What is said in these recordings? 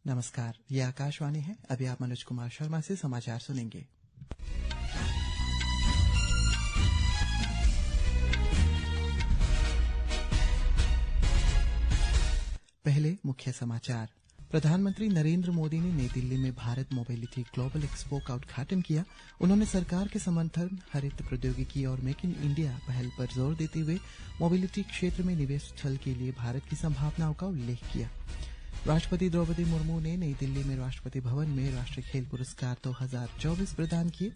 नमस्कार, ये आकाशवाणी है। अभी आप मनोज कुमार शर्मा से समाचार सुनेंगे। पहले मुख्य समाचार। प्रधानमंत्री नरेंद्र मोदी ने नई दिल्ली में भारत मोबिलिटी ग्लोबल एक्सपो का उद्घाटन किया। उन्होंने सरकार के समर्थन, हरित प्रौद्योगिकी और मेक इन इंडिया पहल पर जोर देते हुए मोबिलिटी क्षेत्र में निवेश स्थल के लिए भारत की संभावनाओं का उल्लेख किया। राष्ट्रपति द्रौपदी मुर्मू ने नई दिल्ली में राष्ट्रपति भवन में राष्ट्रीय खेल पुरस्कार 2024 प्रदान किए।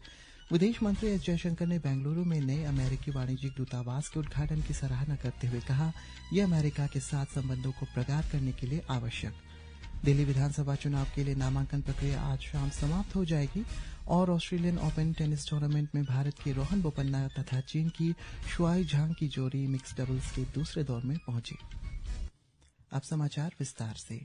विदेश मंत्री एस जयशंकर ने बेंगलुरु में नए अमेरिकी वाणिज्यिक दूतावास के उद्घाटन की सराहना करते हुए कहा, यह अमेरिका के साथ संबंधों को प्रगाढ़ करने के लिए आवश्यक। दिल्ली विधानसभा चुनाव के लिए नामांकन प्रक्रिया आज शाम समाप्त हो जाएगी और ऑस्ट्रेलियन ओपन टेनिस टूर्नामेंट में भारत के रोहन बोपन्ना तथा चीन की शुआई झांग की जोड़ी मिक्स डबल्स के दूसरे दौर में पहुंची। अब समाचार विस्तार से।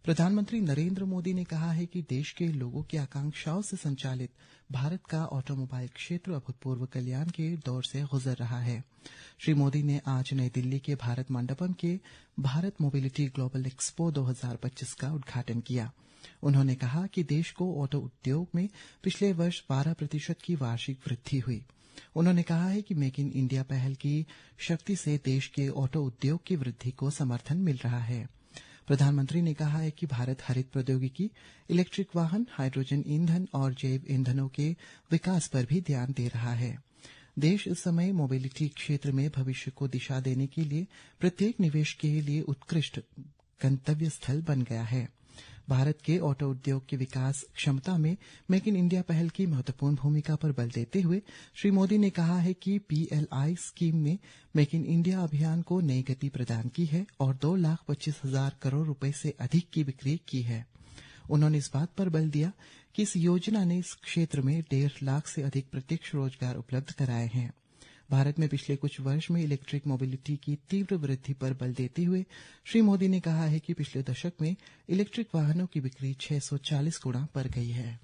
प्रधानमंत्री नरेंद्र मोदी ने कहा है कि देश के लोगों की आकांक्षाओं से संचालित भारत का ऑटोमोबाइल क्षेत्र अभूतपूर्व कल्याण के दौर से गुजर रहा है। श्री मोदी ने आज नई दिल्ली के भारत मंडपम के भारत मोबिलिटी ग्लोबल एक्सपो 2025 का उद्घाटन किया। उन्होंने कहा कि देश को ऑटो उद्योग में पिछले वर्ष 12% की वार्षिक वृद्धि हुई। उन्होंने कहा है कि मेक इन इंडिया पहल की शक्ति से देश के ऑटो उद्योग की वृद्धि को समर्थन मिल रहा है। प्रधानमंत्री ने कहा है कि भारत हरित प्रौद्योगिकी, इलेक्ट्रिक वाहन, हाइड्रोजन ईंधन और जैव ईंधनों के विकास पर भी ध्यान दे रहा है। देश इस समय मोबिलिटी क्षेत्र में भविष्य को दिशा देने के लिए प्रत्येक निवेश के लिए उत्कृष्ट गंतव्य स्थल बन गया है। भारत के ऑटो उद्योग की विकास क्षमता में मेक इन इंडिया पहल की महत्वपूर्ण भूमिका पर बल देते हुए श्री मोदी ने कहा है कि पीएलआई स्कीम में मेक इन इंडिया अभियान को नई गति प्रदान की है और 2,25,000 करोड़ रुपए से अधिक की बिक्री की है। उन्होंने इस बात पर बल दिया कि इस योजना ने इस क्षेत्र में 1.5 लाख से अधिक प्रत्यक्ष रोजगार उपलब्ध कराए हैं। भारत में पिछले कुछ वर्ष में इलेक्ट्रिक मोबिलिटी की तीव्र वृद्धि पर बल देते हुए श्री मोदी ने कहा है कि पिछले दशक में इलेक्ट्रिक वाहनों की बिक्री 640 गुना बढ़ गई है।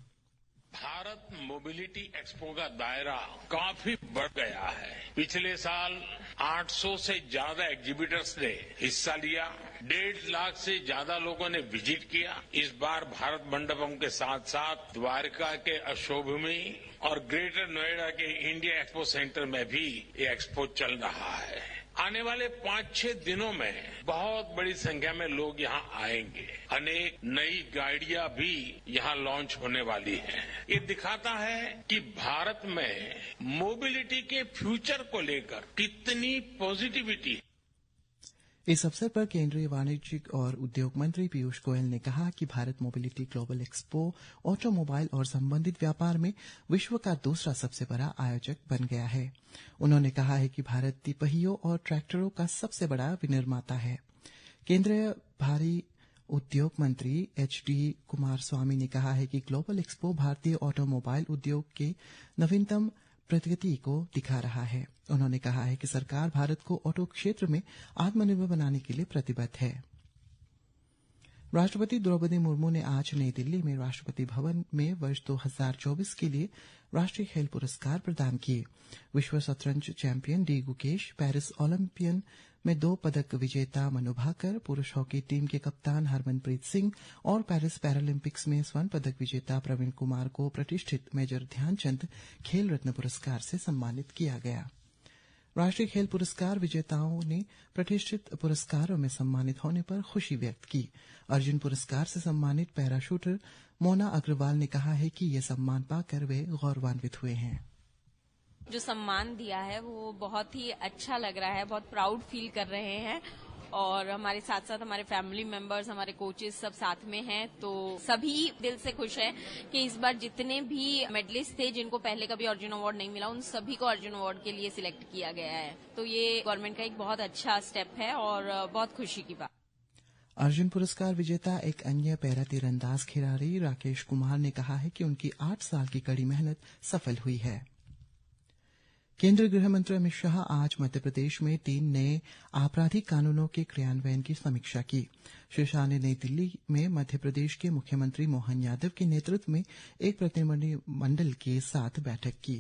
भारत मोबिलिटी एक्सपो का दायरा काफी बढ़ गया है। पिछले साल 800 से ज्यादा एग्जीबिटर्स ने हिस्सा लिया, 1.5 लाख से ज्यादा लोगों ने विजिट किया। इस बार भारत मंडपम के साथ साथ द्वारका के अशोभूमि और ग्रेटर नोएडा के इंडिया एक्सपो सेंटर में भी ये एक्सपो चल रहा है। आने वाले 5-6 दिनों में बहुत बड़ी संख्या में लोग यहाँ आएंगे। अनेक नई गाड़ियां भी यहाँ लॉन्च होने वाली हैं। ये दिखाता है कि भारत में मोबिलिटी के फ्यूचर को लेकर कितनी पॉजिटिविटी है। इस अवसर पर केंद्रीय वाणिज्यिक और उद्योग मंत्री पीयूष गोयल ने कहा कि Bharat mobility global expo automobile और संबंधित व्यापार में विश्व का दूसरा सबसे बड़ा आयोजक बन गया है। उन्होंने कहा है कि भारत तिपहियों और ट्रैक्टरों का सबसे बड़ा विनिर्माता है। केंद्रीय भारी उद्योग मंत्री एचडी कुमारस्वामी ने कहा है कि ग्लोबल एक्सपो भारतीय ऑटोमोबाइल उद्योग के नवीनतम प्रगति को दिखा रहा है। उन्होंने कहा है कि सरकार भारत को ऑटो क्षेत्र में आत्मनिर्भर बनाने के लिए प्रतिबद्ध है। राष्ट्रपति द्रौपदी मुर्मू ने आज नई दिल्ली में राष्ट्रपति भवन में वर्ष 2024 के लिए राष्ट्रीय खेल पुरस्कार प्रदान किए। विश्व शतरंज champion D Gukesh, Paris Olympian में 2 पदक विजेता मनु भाकर, पुरुष हॉकी टीम के कप्तान हरमनप्रीत सिंह और पेरिस पैरालंपिक्स में स्वर्ण पदक विजेता प्रवीण कुमार को प्रतिष्ठित मेजर ध्यानचंद खेल रत्न पुरस्कार से सम्मानित किया गया। राष्ट्रीय खेल पुरस्कार विजेताओं ने प्रतिष्ठित पुरस्कारों में सम्मानित होने पर खुशी व्यक्त की। अर्जुन पुरस्कार से सम्मानित पैराशूटर मोना अग्रवाल ने कहा है कि ये सम्मान पाकर वे गौरवान्वित हुए हैं। जो सम्मान दिया है वो बहुत ही अच्छा लग रहा है, बहुत प्राउड फील कर रहे हैं और हमारे साथ साथ हमारे फैमिली मेंबर्स, हमारे कोचेस सब साथ में हैं, तो सभी दिल से खुश हैं कि इस बार जितने भी मेडलिस्ट थे जिनको पहले कभी अर्जुन अवार्ड नहीं मिला, उन सभी को अर्जुन अवार्ड के लिए सिलेक्ट किया गया है। तो ये गवर्नमेंट का एक बहुत अच्छा स्टेप है और बहुत खुशी की बात। अर्जुन पुरस्कार विजेता एक अन्य पैरा तीरंदाज खिलाड़ी राकेश कुमार ने कहा है कि उनकी 8 साल की कड़ी मेहनत सफल हुई है। केंद्रीय गृह मंत्री अमित शाह आज मध्य प्रदेश में 3 नए आपराधिक कानूनों के क्रियान्वयन की समीक्षा की। श्री शाह ने नई दिल्ली में मध्य प्रदेश के मुख्यमंत्री मोहन यादव के नेतृत्व में एक प्रतिनिधिमंडल के साथ बैठक की।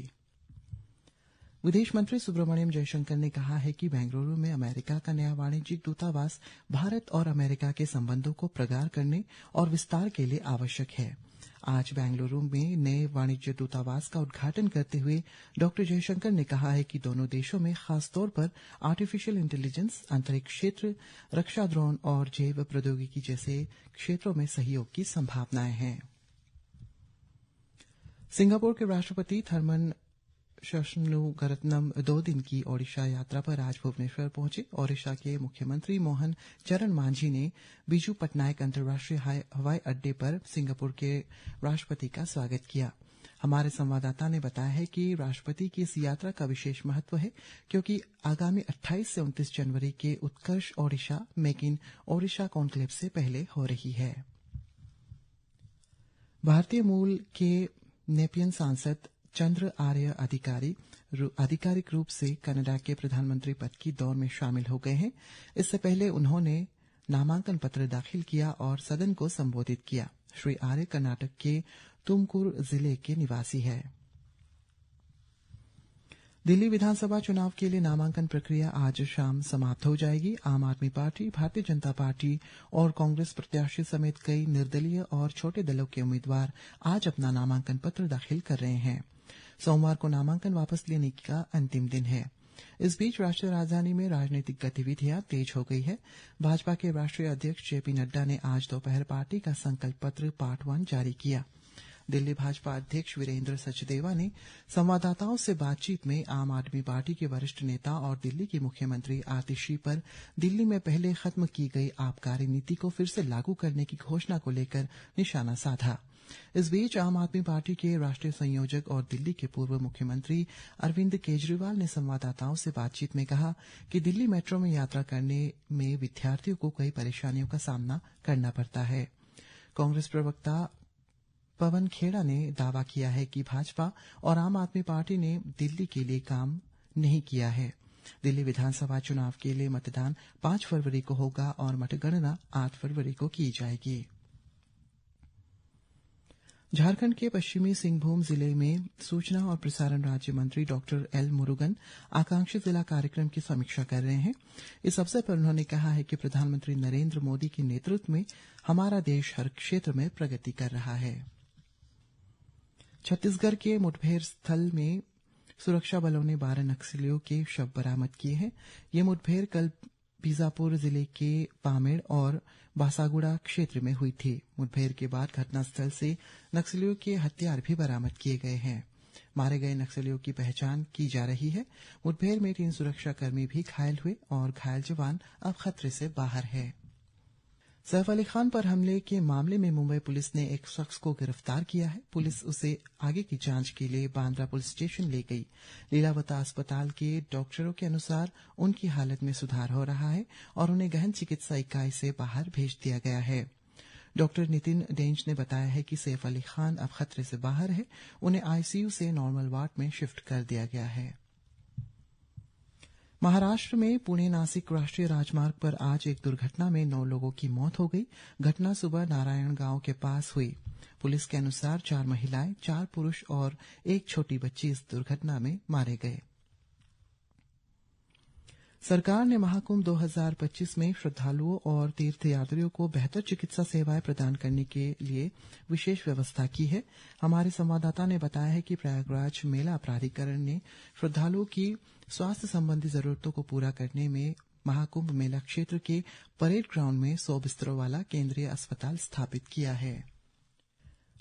विदेश मंत्री सुब्रमण्यम जयशंकर ने कहा है कि बेंगलुरु में अमेरिका का नया वाणिज्यिक दूतावास भारत और अमेरिका के संबंधों को प्रगाढ़ करने और विस्तार के लिए आवश्यक है। आज बेंगलुरु में नए वाणिज्य दूतावास का उद्घाटन करते हुए डॉक्टर जयशंकर ने कहा है कि दोनों देशों में खासतौर पर आर्टिफिशियल इंटेलिजेंस, अंतरिक्ष क्षेत्र, रक्षा ड्रोन और जैव प्रौद्योगिकी जैसे क्षेत्रों में सहयोग की संभावनाएं हैं। सिंगापुर के राष्ट्रपति थर्मन शशनुगरत्नम 2 दिन की ओडिशा यात्रा पर आज भुवनेश्वर पहुंचे। ओडिशा के मुख्यमंत्री मोहन चरण मांझी ने बीजू पटनायक अंतर्राष्ट्रीय हवाई अड्डे पर सिंगापुर के राष्ट्रपति का स्वागत किया। हमारे संवाददाता ने बताया है कि राष्ट्रपति की इस यात्रा का विशेष महत्व है क्योंकि आगामी 28 से 29 जनवरी के Utkarsh Odisha make in Odisha conclave से पहले हो रही है। भारतीय मूल के नेपियन सांसद चंद्र आर्य आधिकारिक रूप से कनाडा के प्रधानमंत्री पद की दौड़ में शामिल हो गए हैं। इससे पहले उन्होंने नामांकन पत्र दाखिल किया और सदन को संबोधित किया। श्री आर्य कर्नाटक के तुमकुर जिले के निवासी है। दिल्ली विधानसभा चुनाव के लिए नामांकन प्रक्रिया आज शाम समाप्त हो जाएगी। आम आदमी पार्टी, भारतीय जनता पार्टी और कांग्रेस प्रत्याशी समेत कई निर्दलीय और छोटे दलों के उम्मीदवार आज अपना नामांकन पत्र दाखिल कर रहे हैं। सोमवार को नामांकन वापस लेने का अंतिम दिन है। इस बीच राष्ट्रीय राजधानी में राजनीतिक गतिविधियां तेज हो गई है। भाजपा के राष्ट्रीय अध्यक्ष जेपी नड्डा ने आज दोपहर पार्टी का संकल्प पत्र पार्ट 1 जारी किया। दिल्ली भाजपा अध्यक्ष वीरेंद्र सचदेवा ने संवाददाताओं से बातचीत में आम आदमी पार्टी के वरिष्ठ नेता और दिल्ली की मुख्यमंत्री आतिशी पर दिल्ली में पहले खत्म की गई आबकारी नीति को फिर से लागू करने की घोषणा को लेकर निशाना साधा। इस बीच आम आदमी पार्टी के राष्ट्रीय संयोजक और दिल्ली के पूर्व मुख्यमंत्री अरविंद केजरीवाल ने संवाददाताओं से बातचीत में कहा कि दिल्ली मेट्रो में यात्रा करने में विद्यार्थियों को कई परेशानियों का सामना करना पड़ता है। कांग्रेस प्रवक्ता पवन खेड़ा ने दावा किया है कि भाजपा और आम आदमी पार्टी ने दिल्ली के लिए काम नहीं किया है। दिल्ली विधानसभा चुनाव के लिए मतदान 5 फरवरी को होगा और मतगणना 8 फरवरी को की जाएगी। झारखंड के पश्चिमी सिंहभूम जिले में सूचना और प्रसारण राज्य मंत्री डॉक्टर एल मुरुगन आकांक्षी जिला कार्यक्रम की समीक्षा कर रहे हैं। इस अवसर पर उन्होंने कहा है कि प्रधानमंत्री नरेंद्र मोदी के नेतृत्व में हमारा देश हर क्षेत्र में प्रगति कर रहा है। छत्तीसगढ़ के मुठभेड़ स्थल में सुरक्षा बलों ने 12 नक्सलियों के शव बरामद किए हैं। ये मुठभेड़ कल बीजापुर जिले के पामेड़ और बासागुड़ा क्षेत्र में हुई थी। मुठभेड़ के बाद घटनास्थल से नक्सलियों के हथियार भी बरामद किए गए हैं। मारे गए नक्सलियों की पहचान की जा रही है। मुठभेड़ में 3 सुरक्षाकर्मी भी घायल हुए और घायल जवान अब खतरे से बाहर है। सैफ अली खान पर हमले के मामले में मुंबई पुलिस ने एक शख्स को गिरफ्तार किया है। पुलिस उसे आगे की जांच के लिए बांद्रा पुलिस स्टेशन ले गई। लीलावता अस्पताल के डॉक्टरों के अनुसार उनकी हालत में सुधार हो रहा है और उन्हें गहन चिकित्सा इकाई से बाहर भेज दिया गया है। डॉक्टर नितिन डेंज ने बताया है कि सैफ अली खान अब खतरे से बाहर है। उन्हें आईसीयू से नॉर्मल वार्ड में शिफ्ट कर दिया गया है। महाराष्ट्र में पुणे नासिक राष्ट्रीय राजमार्ग पर आज एक दुर्घटना में 9 लोगों की मौत हो गई। घटना सुबह नारायण गांव के पास हुई। पुलिस के अनुसार 4 महिलाएं, 4 पुरुष और 1 छोटी बच्ची इस दुर्घटना में मारे गए। सरकार ने महाकुंभ 2025 में श्रद्धालुओं और तीर्थयात्रियों को बेहतर चिकित्सा सेवाएं प्रदान करने के लिए विशेष व्यवस्था की है। हमारे संवाददाता ने बताया है कि प्रयागराज मेला प्राधिकरण ने श्रद्धालुओं की स्वास्थ्य संबंधी जरूरतों को पूरा करने में महाकुंभ मेला क्षेत्र के परेड ग्राउंड में 100 बिस्तरों वाला केंद्रीय अस्पताल स्थापित किया है।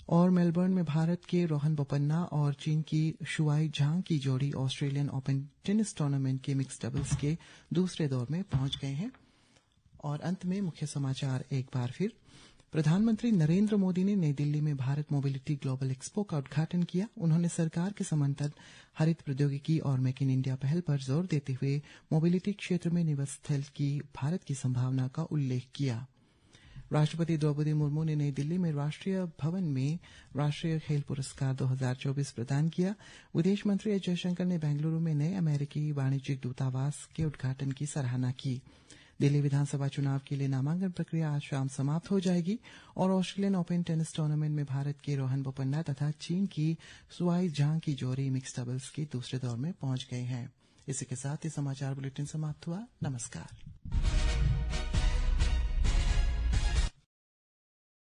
और मेलबर्न में भारत के रोहन बोपन्ना और चीन की शुआई झांग की जोड़ी ऑस्ट्रेलियन ओपन टेनिस टूर्नामेंट के मिक्स्ड डबल्स के दूसरे दौर में पहुंच गए हैं। और अंत में मुख्य समाचार एक बार फिर। प्रधानमंत्री नरेंद्र मोदी ने नई दिल्ली में भारत मोबिलिटी ग्लोबल एक्सपो का उद्घाटन किया। उन्होंने सरकार के समन्वित हरित प्रौद्योगिकी और मेक इन इंडिया पहल पर जोर देते हुए मोबिलिटी क्षेत्र में निवेश स्थल की भारत की संभावना का उल्लेख किया। राष्ट्रपति द्रौपदी मुर्मू ने नई दिल्ली में राष्ट्रीय भवन में राष्ट्रीय खेल पुरस्कार 2024 प्रदान किया। विदेश मंत्री एस जयशंकर ने बेंगलुरु में नए अमेरिकी वाणिज्यिक दूतावास के उद्घाटन की सराहना की। दिल्ली विधानसभा चुनाव के लिए नामांकन प्रक्रिया आज शाम समाप्त हो जाएगी और ऑस्ट्रेलियन ओपन टेनिस टूर्नामेंट में भारत के रोहन बोपन्ना तथा चीन की सुआई झांग की जोड़ी मिक्स डबल्स के दूसरे दौर में पहुंच गए हैं। इसी के साथ ही समाचार बुलेटिन समाप्त हुआ। नमस्कार।